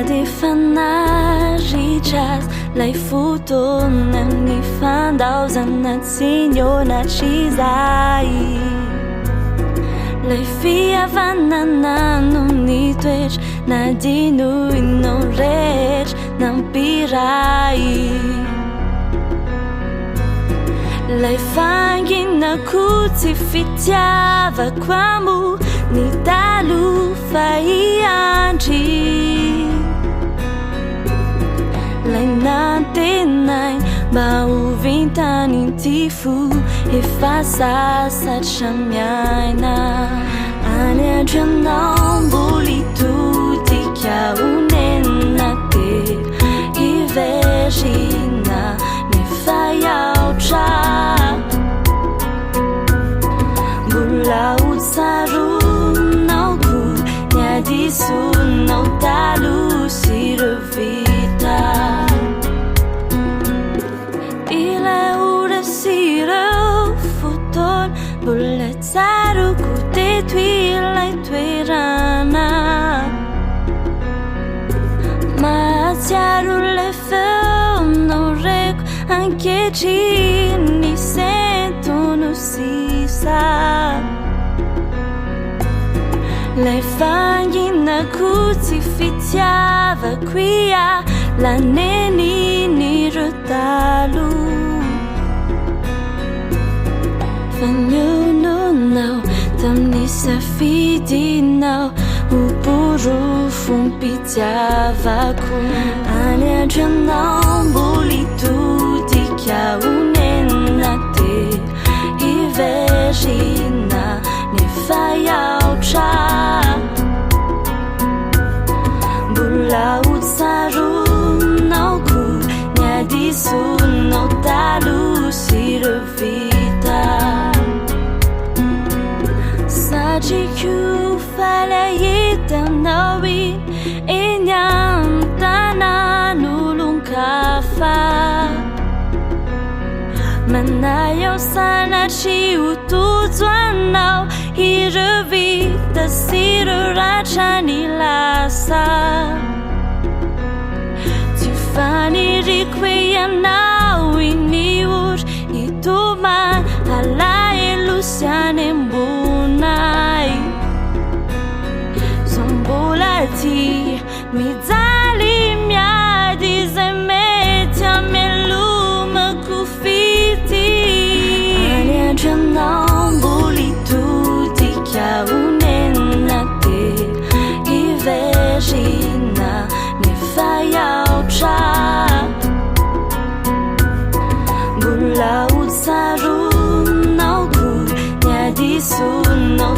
de fanarichas lay fotoana ny fandaozana tsinona trizay lay fihavanana no ny toetra na dinoinao rehetra nampiray lay fanginako tsy fitiavako amo ny talofa iandry lay nantenay mba ho vintan'ity fo efa sasatra miaina any andrianao mbola itodika honenina te iverina nefa iaotra mbola hotsaronao ny adisonao taloha sy revita ilay ora sy ireo fotoana mbola tsaroko teto ilay toerana mahatsiaro lay feonao reko ankehitriny sentono sisa lay fanginako tsy fitiavako ia laneniny rotalo faniononao tamin'ny safidinao ho porofompitiavako any andrianao mbola itodika honenina te iverina nefa iaotra mbola hotsaronao ny adisonao taloha sy revita satriko falahitanao eny amin'ny tanan'olon-kafa manayao sanatry ho tojo anao hirevita sy roratra ny lasa tsy faniriko hoe ianao iniora itomany alaelo sy any ambonay so mbola tia mijaly miady izay mety amelomako fity any andrianao mbola itodika honenina te iverina nefa iaotra mbola hotsaronao ny adisonao